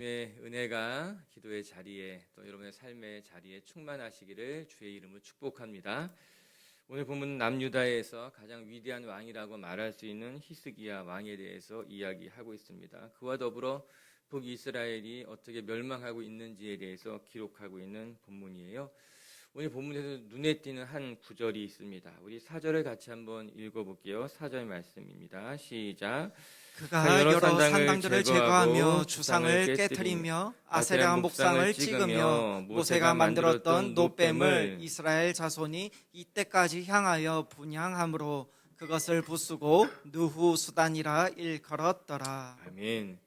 은혜가 기도의 자리에 또 여러분의 삶의 자리에 충만하시기를 주의 이름으로 축복합니다. 오늘 본문 남유다에서 가장 위대한 왕이라고 말할 수 있는 히스기야 왕에 대해서 이야기하고 있습니다. 그와 더불어 북이스라엘이 어떻게 멸망하고 있는지에 대해서 기록하고 있는 본문이에요. 오늘 본문에서 눈에 띄는 한 구절이 있습니다. 우리 4절을 같이 한번 읽어볼게요. 4절 말씀입니다. 시작. 그가 여러 산당들을 제거하며 주상을 깨뜨리며 아세라 목상을 찍으며 모세가 만들었던 놋뱀을 이스라엘 자손이 이때까지 향하여 분향함으로 그것을 부수고 느후수단이라 일컬었더라. 아멘.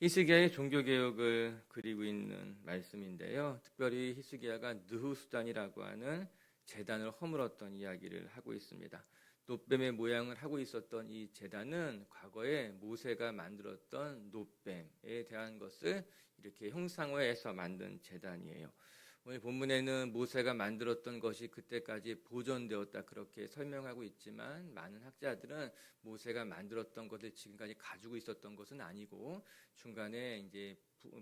히스기야의 종교개혁을 그리고 있는 말씀인데요. 특별히 히스기야가 느후수단이라고 하는 제단을 허물었던 이야기를 하고 있습니다. 놋뱀의 모양을 하고 있었던 이 제단은 과거에 모세가 만들었던 놋뱀에 대한 것을 이렇게 형상화해서 만든 제단이에요. 오늘 본문에는 모세가 만들었던 것이 그때까지 보존되었다 그렇게 설명하고 있지만 많은 학자들은 모세가 만들었던 것을 지금까지 가지고 있었던 것은 아니고 중간에 이제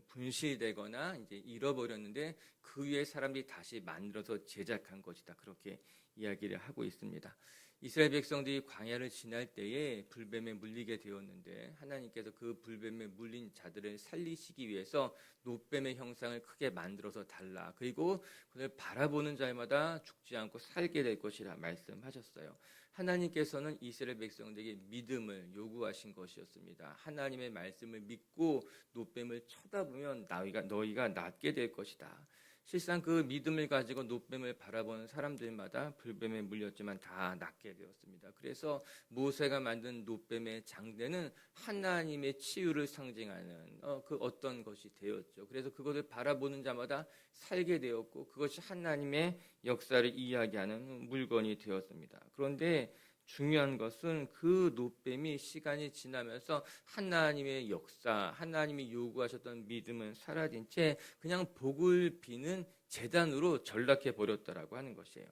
분실되거나 이제 잃어버렸는데 그 위에 사람들이 다시 만들어서 제작한 것이다 그렇게 이야기를 하고 있습니다. 이스라엘 백성들이 광야를 지날 때에 불뱀에 물리게 되었는데 하나님께서 그 불뱀에 물린 자들을 살리시기 위해서 놋뱀의 형상을 크게 만들어서 달라. 그리고 그를 바라보는 자마다 죽지 않고 살게 될 것이라 말씀하셨어요. 하나님께서는 이스라엘 백성들에게 믿음을 요구하신 것이었습니다. 하나님의 말씀을 믿고 놋뱀을 쳐다보면 너희가 낫게 될 것이다. 실상 그 믿음을 가지고 놋뱀을 바라보는 사람들마다 불뱀에 물렸지만 다 낫게 되었습니다. 그래서 모세가 만든 놋뱀의 장대는 하나님의 치유를 상징하는 그 어떤 것이 되었죠. 그래서 그것을 바라보는 자마다 살게 되었고 그것이 하나님의 역사를 이야기하는 물건이 되었습니다. 그런데 중요한 것은 그 놋뱀이 시간이 지나면서 하나님의 역사, 하나님이 요구하셨던 믿음은 사라진 채 그냥 복을 비는 제단으로 전락해 버렸다라고 하는 것이에요.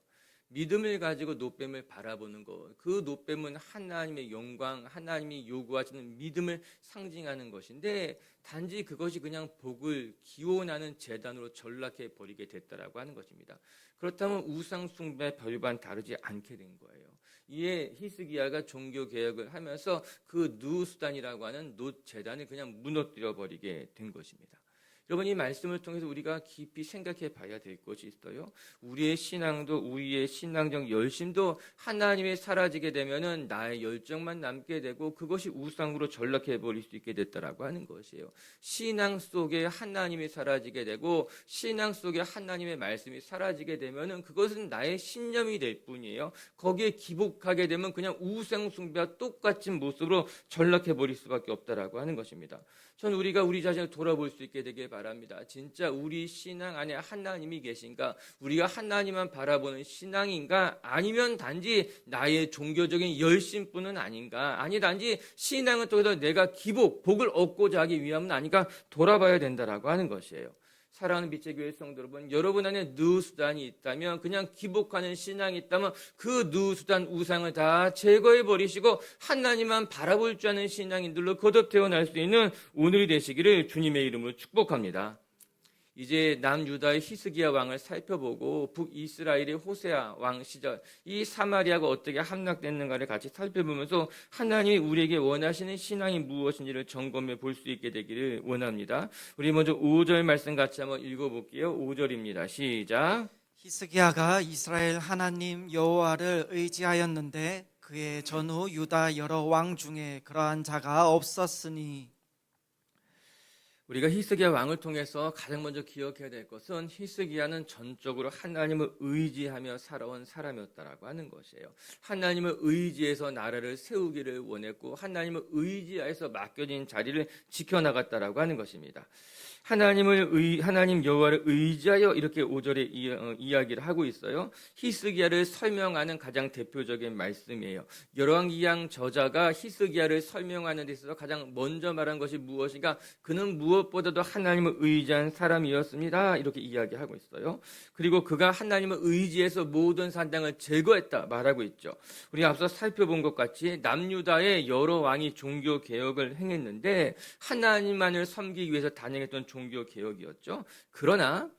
믿음을 가지고 놋뱀을 바라보는 것, 그 놋뱀은 하나님의 영광, 하나님이 요구하시는 믿음을 상징하는 것인데 단지 그것이 그냥 복을 기원하는 제단으로 전락해 버리게 됐다라고 하는 것입니다. 그렇다면 우상 숭배 별반 다르지 않게 된 거예요. 이에 히스기야가 종교 개혁을 하면서 그 느후수단이라고 하는 놋 제단을 그냥 무너뜨려 버리게 된 것입니다. 여러분, 이 말씀을 통해서 우리가 깊이 생각해 봐야 될 것이 있어요. 우리의 신앙도 우리의 신앙적 열심도 하나님이 사라지게 되면은 나의 열정만 남게 되고 그것이 우상으로 전락해 버릴 수 있게 됐다라고 하는 것이에요. 신앙 속에 하나님이 사라지게 되고 신앙 속에 하나님의 말씀이 사라지게 되면은 그것은 나의 신념이 될 뿐이에요. 거기에 기복하게 되면 그냥 우상 숭배와 똑같은 모습으로 전락해 버릴 수밖에 없다라고 하는 것입니다. 전 우리가 우리 자신을 돌아볼 수 있게 되길 바랍니다. 진짜 우리 신앙 안에 하나님이 계신가? 우리가 하나님만 바라보는 신앙인가? 아니면 단지 나의 종교적인 열심뿐은 아닌가? 아니 단지 신앙을 통해서 내가 복을 얻고자 하기 위함은 아닌가? 돌아봐야 된다라고 하는 것이에요. 사랑하는 빛의 교회 성도 여러분 안에 느후수단이 있다면 그냥 기복하는 신앙이 있다면 그 느후수단 우상을 다 제거해 버리시고 하나님만 바라볼 줄 아는 신앙인들로 거듭 태어날 수 있는 오늘이 되시기를 주님의 이름으로 축복합니다. 이제 남유다의 히스기야 왕을 살펴보고 북이스라엘의 호세아 왕 시절 이 사마리아가 어떻게 함락됐는가를 같이 살펴보면서 하나님이 우리에게 원하시는 신앙이 무엇인지를 점검해 볼 수 있게 되기를 원합니다. 우리 먼저 5절 말씀 같이 한번 읽어볼게요. 5절입니다. 시작. 히스기야가 이스라엘 하나님 여호와를 의지하였는데 그의 전후 유다 여러 왕 중에 그러한 자가 없었으니. 우리가 히스기야 왕을 통해서 가장 먼저 기억해야 될 것은 히스기야는 전적으로 하나님을 의지하며 살아온 사람이었다라고 하는 것이에요. 하나님을 의지해서 나라를 세우기를 원했고 하나님을 의지해서 맡겨진 자리를 지켜나갔다라고 하는 것입니다. 하나님 여호와를 의지하여 이렇게 5절에 이야기를 하고 있어요. 히스기야를 설명하는 가장 대표적인 말씀이에요. 열왕기상 저자가 히스기야를 설명하는 데 있어서 가장 먼저 말한 것이 무엇인가? 그는 무엇 무엇보다도 하나님을 의지한 사람이었습니다. 이렇게 이야기하고 있어요. 그리고 그가 하나님을 의지해서 모든 산당을 제거했다 말하고 있죠. 우리가 앞서 살펴본 것 같이 남유다의 여러 왕이 종교 개혁을 행했는데 하나님만을 섬기기 위해서 단행했던 종교 개혁이었죠. 그러나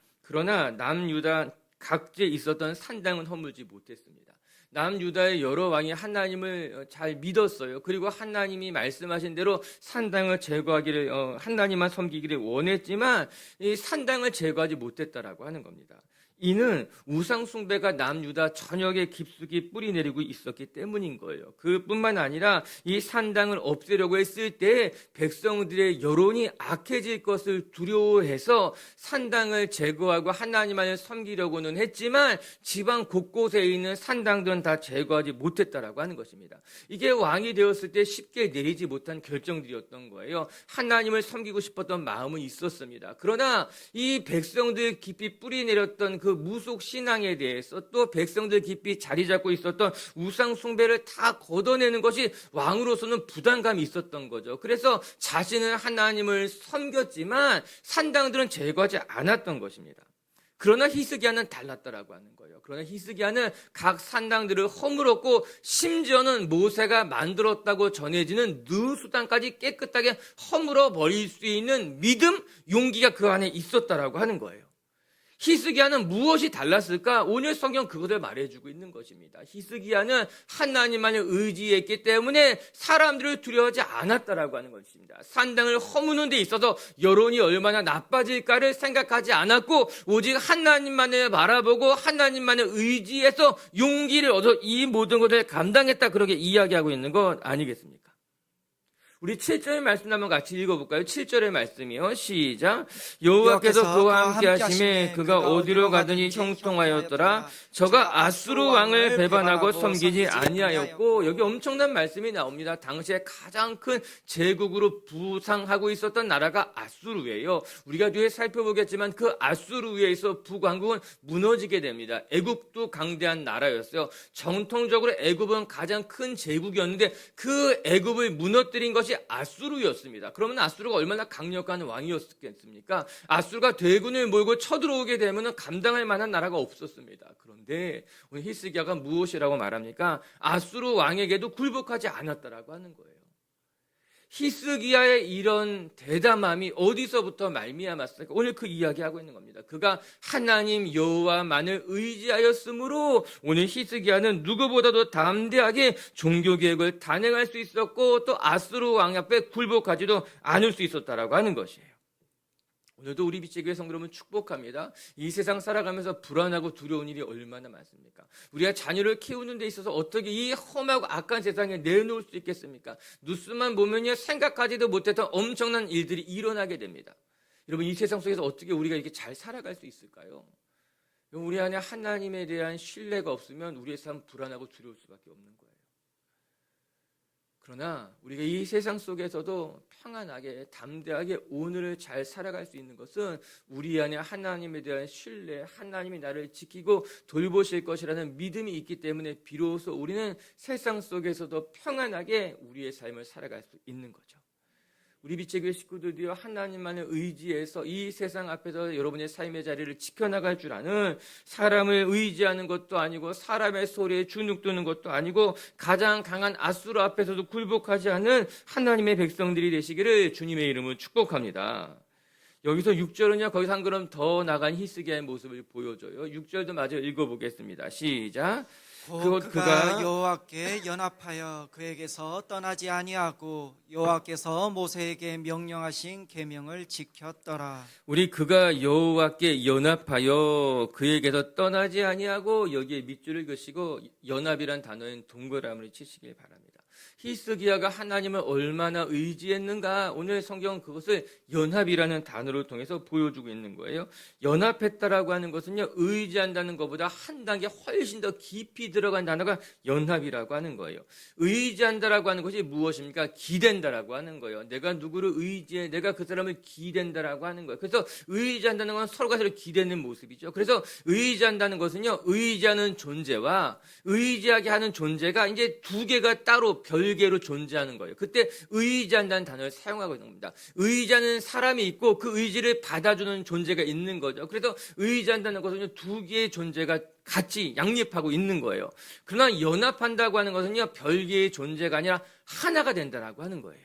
남유다 각지에 있었던 산당은 허물지 못했습니다. 남유다의 여러 왕이 하나님을 잘 믿었어요. 그리고 하나님이 말씀하신 대로 산당을 제거하기를 하나님만 섬기기를 원했지만 이 산당을 제거하지 못했다라고 하는 겁니다. 이는 우상 숭배가 남유다 전역에 깊숙이 뿌리내리고 있었기 때문인 거예요. 그뿐만 아니라 이 산당을 없애려고 했을 때 백성들의 여론이 악해질 것을 두려워해서 산당을 제거하고 하나님만을 섬기려고는 했지만 지방 곳곳에 있는 산당들은 다 제거하지 못했다라고 하는 것입니다. 이게 왕이 되었을 때 쉽게 내리지 못한 결정들이었던 거예요. 하나님을 섬기고 싶었던 마음은 있었습니다. 그러나 이 백성들 깊이 뿌리내렸던 그 무속 신앙에 대해서 또 백성들 깊이 자리 잡고 있었던 우상 숭배를 다 걷어내는 것이 왕으로서는 부담감이 있었던 거죠. 그래서 자신은 하나님을 섬겼지만 산당들은 제거하지 않았던 것입니다. 그러나 히스기야는 달랐다라고 하는 거예요. 그러나 히스기야는 각 산당들을 허물었고 심지어는 모세가 만들었다고 전해지는 느수단까지 깨끗하게 허물어 버릴 수 있는 믿음, 용기가 그 안에 있었다라고 하는 거예요. 히스기야는 무엇이 달랐을까? 오늘 성경 그것을 말해주고 있는 것입니다. 히스기야는 하나님만을 의지했기 때문에 사람들을 두려워하지 않았다라고 하는 것입니다. 산당을 허무는 데 있어서 여론이 얼마나 나빠질까를 생각하지 않았고 오직 하나님만을 바라보고 하나님만을 의지해서 용기를 얻어 이 모든 것을 감당했다, 그렇게 이야기하고 있는 것 아니겠습니까? 우리 7절의 말씀 한번 같이 읽어볼까요? 7절의 말씀이요. 시작. 여호와께서 그와 함께 하심에 그가 어디로 가더니 형통하였더라. 저가 아수르 왕을 배반하고 섬기지 아니하였고, 여기 엄청난 말씀이 나옵니다. 당시에 가장 큰 제국으로 부상하고 있었던 나라가 아수르예요. 우리가 뒤에 살펴보겠지만 그 아수르에서 북왕국은 무너지게 됩니다. 애굽도 강대한 나라였어요. 정통적으로 애굽은 가장 큰 제국이었는데 그 애굽을 무너뜨린 것이 아수르였습니다. 그러면 아수르가 얼마나 강력한 왕이었겠습니까? 아수르가 대군을 몰고 쳐들어오게 되면 감당할 만한 나라가 없었습니다. 그런데 오늘 히스기야가 무엇이라고 말합니까? 아수르 왕에게도 굴복하지 않았다라고 하는 거예요. 히스기야의 이런 대담함이 어디서부터 말미암았을까? 오늘 그 이야기하고 있는 겁니다. 그가 하나님 여호와만을 의지하였으므로 오늘 히스기야는 누구보다도 담대하게 종교개혁을 단행할 수 있었고 또 아수르 왕 앞에 굴복하지도 않을 수 있었다라고 하는 것이에요. 오늘도 우리 빛의 성도님은 축복합니다. 이 세상 살아가면서 불안하고 두려운 일이 얼마나 많습니까? 우리가 자녀를 키우는 데 있어서 어떻게 이 험하고 악한 세상에 내놓을 수 있겠습니까? 뉴스만 보면요, 생각하지도 못했던 엄청난 일들이 일어나게 됩니다. 여러분, 이 세상 속에서 어떻게 우리가 이렇게 잘 살아갈 수 있을까요? 우리 안에 하나님에 대한 신뢰가 없으면 우리의 삶은 불안하고 두려울 수밖에 없는 거예요. 그러나 우리가 이 세상 속에서도 평안하게 담대하게 오늘을 잘 살아갈 수 있는 것은 우리 안에 하나님에 대한 신뢰, 하나님이 나를 지키고 돌보실 것이라는 믿음이 있기 때문에 비로소 우리는 세상 속에서도 평안하게 우리의 삶을 살아갈 수 있는 거죠. 우리 빛의 교회 식구들이요, 하나님만을 의지해서 이 세상 앞에서 여러분의 삶의 자리를 지켜나갈 줄 아는, 사람을 의지하는 것도 아니고 사람의 소리에 주눅드는 것도 아니고 가장 강한 아수르 앞에서도 굴복하지 않은 하나님의 백성들이 되시기를 주님의 이름으로 축복합니다. 여기서 6절은요, 거기서 한 걸음 더 나간 히스기야의 모습을 보여줘요. 6절도 마저 읽어보겠습니다. 시작. 그가 여호와께 연합하여 그에게서 떠나지 아니하고 여호와께서 모세에게 명령하신 계명을 지켰더라. 우리 그가 여호와께 연합하여 그에게서 떠나지 아니하고, 여기에 밑줄을 그시고 연합이란 단어엔 동그라미를 치시길 바랍니다. 히스기야가 하나님을 얼마나 의지했는가, 오늘 성경은 그것을 연합이라는 단어를 통해서 보여주고 있는 거예요. 연합했다라고 하는 것은요, 의지한다는 것보다 한 단계 훨씬 더 깊이 들어간 단어가 연합이라고 하는 거예요. 의지한다라고 하는 것이 무엇입니까? 기댄다라고 하는 거예요. 내가 누구를 의지해, 내가 그 사람을 기댄다라고 하는 거예요. 그래서 의지한다는 건 서로가 서로 기대는 모습이죠. 그래서 의지한다는 것은요, 의지하는 존재와 의지하게 하는 존재가 이제 두 개가 따로 별개 별개로 존재하는 거예요. 그때 의지한다는 단어를 사용하고 있는 겁니다. 의지하는 사람이 있고 그 의지를 받아주는 존재가 있는 거죠. 그래서 의지한다는 것은 두 개의 존재가 같이 양립하고 있는 거예요. 그러나 연합한다고 하는 것은요, 별개의 존재가 아니라 하나가 된다라고 하는 거예요.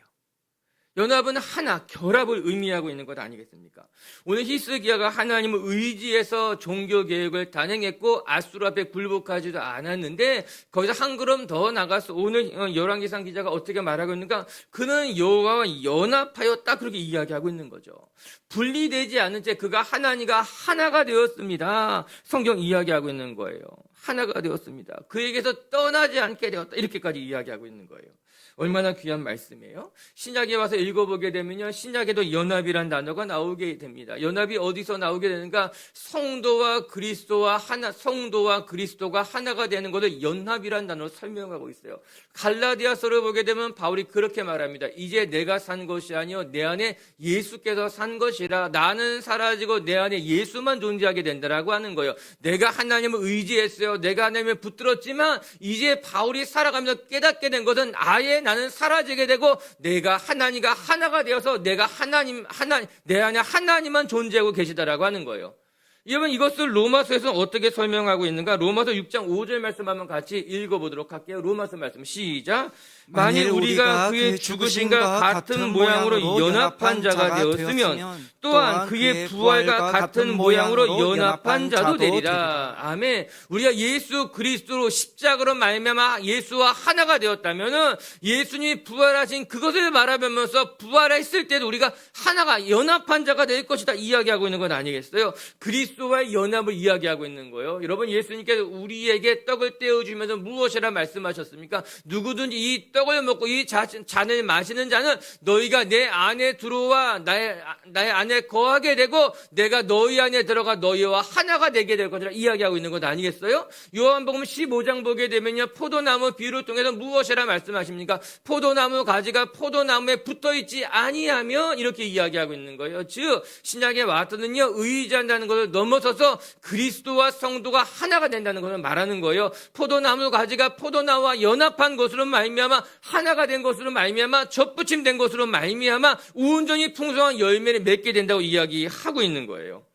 연합은 하나, 결합을 의미하고 있는 것 아니겠습니까? 오늘 히스기야가 하나님을 의지해서 종교개혁을 단행했고 아수르 앞에 굴복하지도 않았는데 거기서 한 걸음 더 나가서 오늘 열왕기상 기자가 어떻게 말하고 있는가? 그는 여호와와 연합하였다, 그렇게 이야기하고 있는 거죠. 분리되지 않은 채 그가 하나님과 하나가 되었습니다. 성경 이야기하고 있는 거예요. 하나가 되었습니다. 그에게서 떠나지 않게 되었다, 이렇게까지 이야기하고 있는 거예요. 얼마나 귀한 말씀이에요. 신약에 와서 읽어보게 되면요, 신약에도 연합이란 단어가 나오게 됩니다. 연합이 어디서 나오게 되는가? 성도와 그리스도가 하나가 되는 것을 연합이란 단어로 설명하고 있어요. 갈라디아서를 보게 되면 바울이 그렇게 말합니다. 이제 내가 산 것이 아니요 내 안에 예수께서 산 것이라. 나는 사라지고 내 안에 예수만 존재하게 된다라고 하는 거예요. 내가 하나님을 의지했어요. 내가 하나님을 붙들었지만 이제 바울이 살아가면서 깨닫게 된 것은 아예 나는 사라지게 되고 내가 하나님과 하나가 되어서 내 안에 하나님만 존재하고 계시다라고 하는 거예요. 여러분, 이것을 로마서에서는 어떻게 설명하고 있는가? 로마서 6장 5절 말씀 한번 같이 읽어보도록 할게요. 로마서 말씀 시작. 만일 우리가 그의 죽으심과 같은 모양으로 연합한 자가 되었으면 또한 그의 부활과 같은 모양으로 연합한 자도 되리라. 아멘. 우리가 예수 그리스도로 십자가로 말미암아 예수와 하나가 되었다면은 예수님이 부활하신 그것을 말하면서 부활했을 때도 우리가 하나가 연합한 자가 될 것이다 이야기하고 있는 건 아니겠어요? 그리스도와의 연합을 이야기하고 있는 거예요. 여러분, 예수님께서 우리에게 떡을 떼어주면서 무엇이라 말씀하셨습니까? 누구든지 이 떡을 먹고 이 잔을 마시는 자는 너희가 내 안에 들어와 나의 안에 거하게 되고 내가 너희 안에 들어가 너희와 하나가 되게 될 것이라 이야기하고 있는 것 아니겠어요? 요한복음 15장 보게 되면요, 포도나무 비유를 통해서 무엇이라 말씀하십니까? 포도나무 가지가 포도나무에 붙어있지 아니하면 이렇게 이야기하고 있는 거예요. 즉 신약에 와서는요, 의지한다는 것을 넘어서서 그리스도와 성도가 하나가 된다는 것을 말하는 거예요. 포도나무 가지가 포도나무와 연합한 것으로 말미암아 하나가 된 것으로 말미암아 접붙임된 것으로 말미암아 온전히 풍성한 열매를 맺게 된다고 이야기하고 있는 거예요.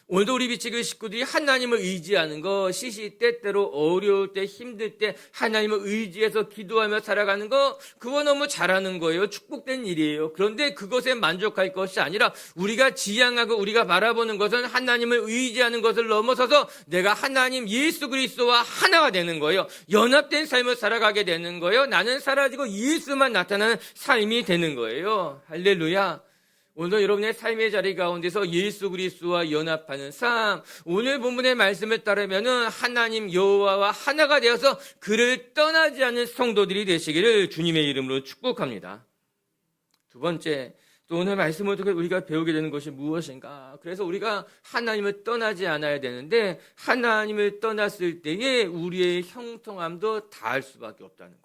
오늘도 우리 비치교회 식구들이 하나님을 의지하는 거, 시시때때로 어려울 때 힘들 때 하나님을 의지해서 기도하며 살아가는 거, 그거 너무 잘하는 거예요. 축복된 일이에요. 그런데 그것에 만족할 것이 아니라 우리가 지향하고 우리가 바라보는 것은 하나님을 의지하는 것을 넘어서서 내가 하나님 예수 그리스도와 하나가 되는 거예요. 연합된 삶을 살아가게 되는 거예요. 나는 사라지고 예수만 나타나는 삶이 되는 거예요. 할렐루야. 오늘 여러분의 삶의 자리 가운데서 예수 그리스도와 연합하는 삶, 오늘 본문의 말씀을 따르면은 하나님 여호와와 하나가 되어서 그를 떠나지 않는 성도들이 되시기를 주님의 이름으로 축복합니다. 두 번째, 또 오늘 말씀을 통해 우리가 배우게 되는 것이 무엇인가? 그래서 우리가 하나님을 떠나지 않아야 되는데 하나님을 떠났을 때에 우리의 형통함도 다할 수밖에 없다는 거예요.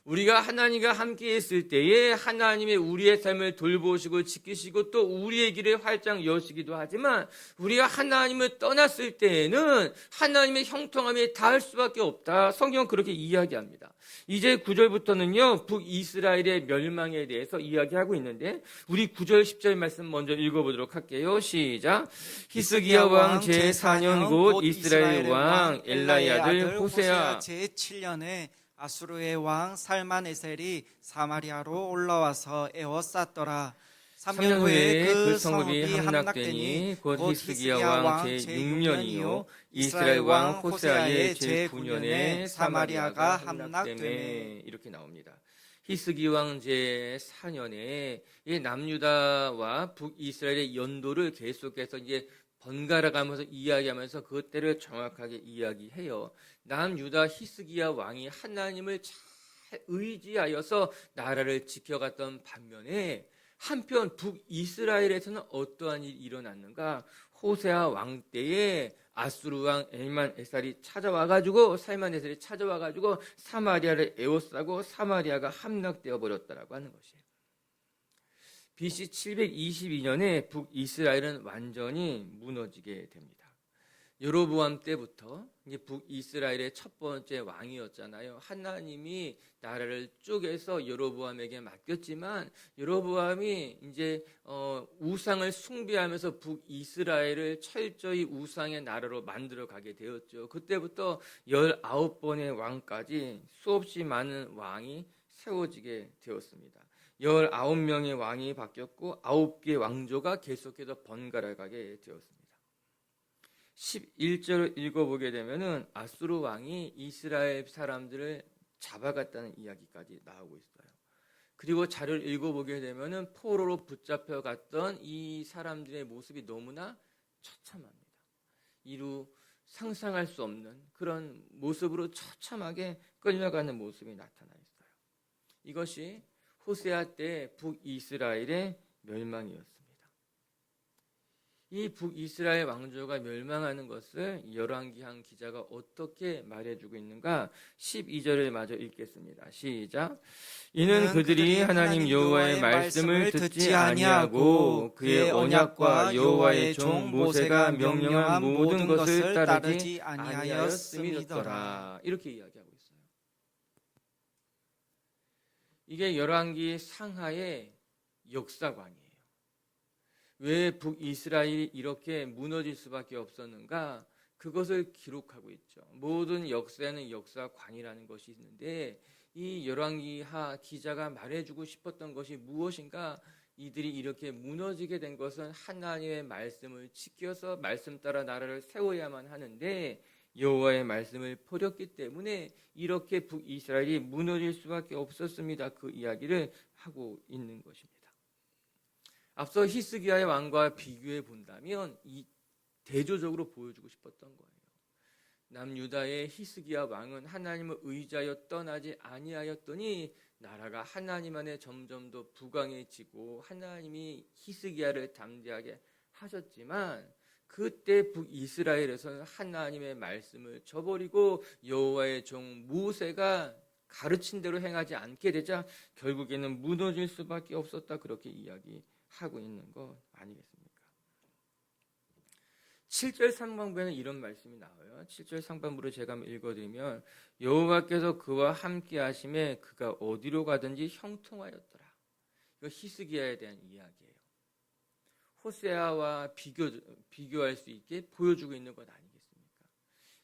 우리가 하나님과 함께 있을 때에 하나님의 우리의 삶을 돌보시고 지키시고 또 우리의 길을 활짝 여시기도 하지만 우리가 하나님을 떠났을 때에는 하나님의 형통함에 닿을 수밖에 없다. 성경은 그렇게 이야기합니다. 이제 9절부터는요, 북이스라엘의 멸망에 대해서 이야기하고 있는데 우리 9절 10절 말씀 먼저 읽어보도록 할게요. 시작. 히스기야 왕 제4년 곧 이스라엘 왕 엘라의 아들 호세아 제7년에 아수르의 왕 살만에셀이 사마리아로 올라와서 에워쌌더라. 3년 후에 그 성읍이 함락되니 곧 히스기야 왕 제6년이요 이스라엘 왕 호세아의 제9년에 사마리아가 함락되매. 이렇게 나옵니다. 히스기 왕 제4년에 남유다와 북이스라엘의 연도를 계속해서 이제 번갈아 가면서 이야기하면서 그때를 정확하게 이야기해요. 남유다 히스기야 왕이 하나님을 잘 의지하여서 나라를 지켜갔던 반면에 한편 북이스라엘에서는 어떠한 일이 일어났는가? 호세아 왕 때에 아수르 왕 엘만에살이 찾아와가지고 살만에살이 찾아와가지고 사마리아를 에워싸고 사마리아가 함락되어 버렸다라고 하는 것이에요. BC 722년에 북이스라엘은 완전히 무너지게 됩니다. 여로보암 때부터 이제 북이스라엘의 첫 번째 왕이었잖아요. 하나님이 나라를 쪼개서 여로보암에게 맡겼지만 여로보암이 이제 우상을 숭배하면서 북이스라엘을 철저히 우상의 나라로 만들어 가게 되었죠. 그때부터 19번의 왕까지 수없이 많은 왕이 세워지게 되었습니다. 19명의 왕이 바뀌었고 9개의 왕조가 계속해서 번갈아 가게 되었습니다. 11절을 읽어보게 되면은 아수르 왕이 이스라엘 사람들을 잡아갔다는 이야기까지 나오고 있어요. 그리고 자료를 읽어보게 되면은 포로로 붙잡혀 갔던 이 사람들의 모습이 너무나 처참합니다. 이루 상상할 수 없는 그런 모습으로 처참하게 끌려가는 모습이 나타나 있어요. 이것이 호세아 때 북이스라엘의 멸망이었습니다. 이 북이스라엘 왕조가 멸망하는 것을 열왕기하 기자가 어떻게 말해주고 있는가? 12절을 마저 읽겠습니다. 시작. 이는 그들이 하나님 여호와의 말씀을 듣지 아니하고 그의 언약과 여호와의 종 모세가 명령한 모든 것을 따르지 아니하였음이더라. 이렇게 이야기하고 있어요. 이게 열왕기 상하의 역사관이에요. 왜 북이스라엘이 이렇게 무너질 수밖에 없었는가? 그것을 기록하고 있죠. 모든 역사에는 역사관이라는 것이 있는데 이 열왕기하 기자가 말해주고 싶었던 것이 무엇인가? 이들이 이렇게 무너지게 된 것은 하나님의 말씀을 지켜서 말씀 따라 나라를 세워야만 하는데 여호와의 말씀을 버렸기 때문에 이렇게 북이스라엘이 무너질 수밖에 없었습니다. 그 이야기를 하고 있는 것입니다. 앞서 히스기야의 왕과 비교해 본다면 이 대조적으로 보여주고 싶었던 거예요. 남유다의 히스기야 왕은 하나님을 의지하여 떠나지 아니하였더니 나라가 하나님 안에 점점 더 부강해지고 하나님이 히스기야를 담대하게 하셨지만 그때 북이스라엘에서는 하나님의 말씀을 저버리고 여호와의 종 모세가 가르친 대로 행하지 않게 되자 결국에는 무너질 수밖에 없었다. 그렇게 이야기하고 있는 것 아니겠습니까? 7절 상반부에는 이런 말씀이 나와요. 7절 상반부를 제가 한번 읽어드리면 여호와께서 그와 함께 하심에 그가 어디로 가든지 형통하였더라. 이거 히스기야에 대한 이야기예요. 호세아와 비교할 수 있게 보여주고 있는 것 아니겠습니까?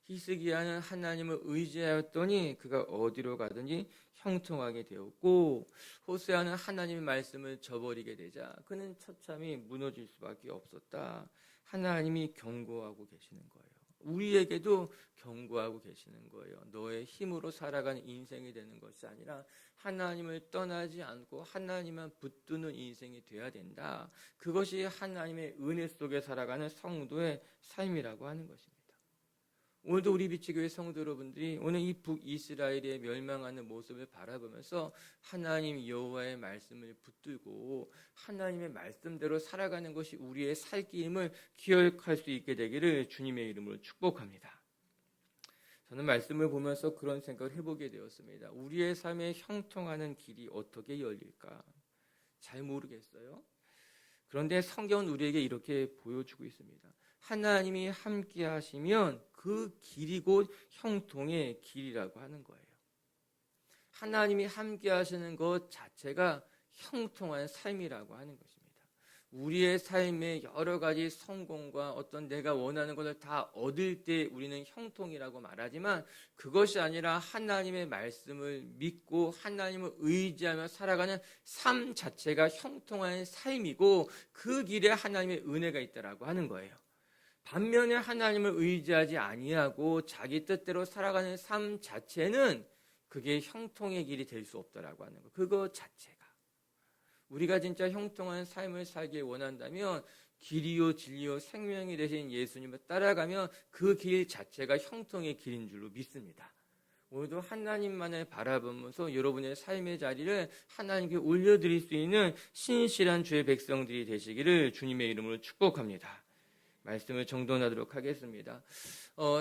히스기야는 하나님을 의지하였더니 그가 어디로 가든지 형통하게 되었고 호세아는 하나님의 말씀을 저버리게 되자 그는 처참히 무너질 수밖에 없었다. 하나님이 경고하고 계시는 거예요. 우리에게도 경고하고 계시는 거예요. 너의 힘으로 살아가는 인생이 되는 것이 아니라 하나님을 떠나지 않고 하나님만 붙드는 인생이 돼야 된다. 그것이 하나님의 은혜 속에 살아가는 성도의 삶이라고 하는 것입니다. 오늘도 우리 비치교회 성도 여러분들이 오늘 이 북이스라엘의 멸망하는 모습을 바라보면서 하나님 여호와의 말씀을 붙들고 하나님의 말씀대로 살아가는 것이 우리의 살 길임을 기억할 수 있게 되기를 주님의 이름으로 축복합니다. 저는 말씀을 보면서 그런 생각을 해보게 되었습니다. 우리의 삶에 형통하는 길이 어떻게 열릴까? 잘 모르겠어요. 그런데 성경은 우리에게 이렇게 보여주고 있습니다. 하나님이 함께 하시면 그 길이 곧 형통의 길이라고 하는 거예요. 하나님이 함께 하시는 것 자체가 형통한 삶이라고 하는 것입니다. 우리의 삶의 여러 가지 성공과 어떤 내가 원하는 것을 다 얻을 때 우리는 형통이라고 말하지만 그것이 아니라 하나님의 말씀을 믿고 하나님을 의지하며 살아가는 삶 자체가 형통한 삶이고 그 길에 하나님의 은혜가 있다라고 하는 거예요. 반면에 하나님을 의지하지 아니하고 자기 뜻대로 살아가는 삶 자체는 그게 형통의 길이 될 수 없다라고 하는 거. 그거 자체가 우리가 진짜 형통한 삶을 살길 원한다면 길이요 진리요 생명이 되신 예수님을 따라가면 그 길 자체가 형통의 길인 줄로 믿습니다. 오늘도 하나님만을 바라보면서 여러분의 삶의 자리를 하나님께 올려드릴 수 있는 신실한 주의 백성들이 되시기를 주님의 이름으로 축복합니다. 말씀을 정돈하도록 하겠습니다.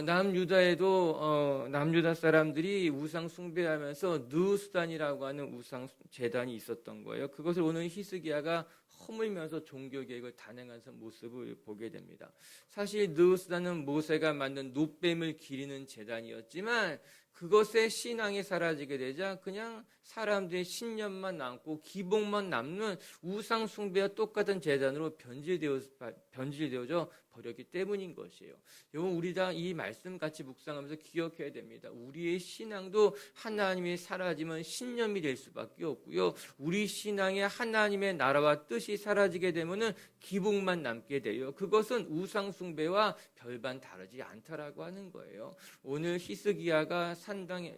남유다에도 남유다 사람들이 우상 숭배하면서 느수단이라고 하는 우상 제단이 있었던 거예요. 그것을 오늘 히스기야가 허물면서 종교개혁을 단행한 모습을 보게 됩니다. 사실 느우스단은 모세가 만든 놋뱀을 기리는 제단이었지만 그것의 신앙이 사라지게 되자 그냥 사람들의 신념만 남고 기복만 남는 우상 숭배와 똑같은 제단으로 변질되어져 버렸기 때문인 것이에요. 여러분, 우리 다 이 말씀 같이 묵상하면서 기억해야 됩니다. 우리의 신앙도 하나님이 사라지면 신념이 될 수밖에 없고요. 우리 신앙에 하나님의 나라와 뜻이 사라지게 되면은 기복만 남게 돼요. 그것은 우상 숭배와 별반 다르지 않다라고 하는 거예요. 오늘 히스기야가 산당에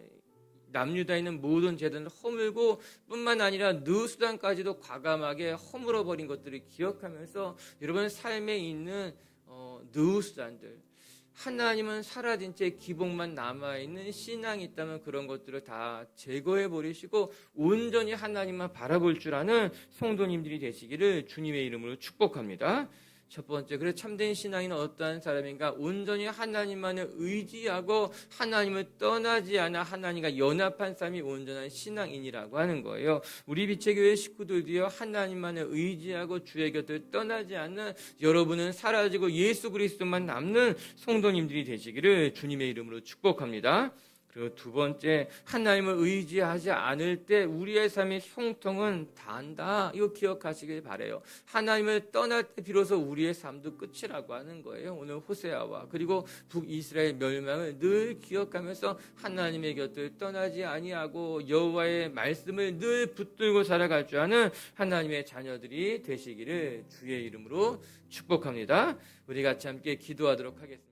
남유다에 있는 모든 제단을 허물고 뿐만 아니라 느수단까지도 과감하게 허물어 버린 것들을 기억하면서 여러분 삶에 있는 느수단들, 하나님은 사라진 채 기복만 남아있는 신앙이 있다면 그런 것들을 다 제거해 버리시고 온전히 하나님만 바라볼 줄 아는 성도님들이 되시기를 주님의 이름으로 축복합니다. 첫 번째, 그래 참된 신앙인은 어떠한 사람인가? 온전히 하나님만을 의지하고 하나님을 떠나지 않아 하나님과 연합한 삶이 온전한 신앙인이라고 하는 거예요. 우리 빛의 교회 식구들도요, 하나님만을 의지하고 주의 곁을 떠나지 않는 여러분은 사라지고 예수 그리스도만 남는 성도님들이 되시기를 주님의 이름으로 축복합니다. 그리고 두 번째, 하나님을 의지하지 않을 때 우리의 삶의 형통은 다한다. 이거 기억하시길 바라요. 하나님을 떠날 때 비로소 우리의 삶도 끝이라고 하는 거예요. 오늘 호세아와 그리고 북이스라엘 멸망을 늘 기억하면서 하나님의 곁을 떠나지 아니하고 여호와의 말씀을 늘 붙들고 살아갈 줄 아는 하나님의 자녀들이 되시기를 주의 이름으로 축복합니다. 우리 같이 함께 기도하도록 하겠습니다.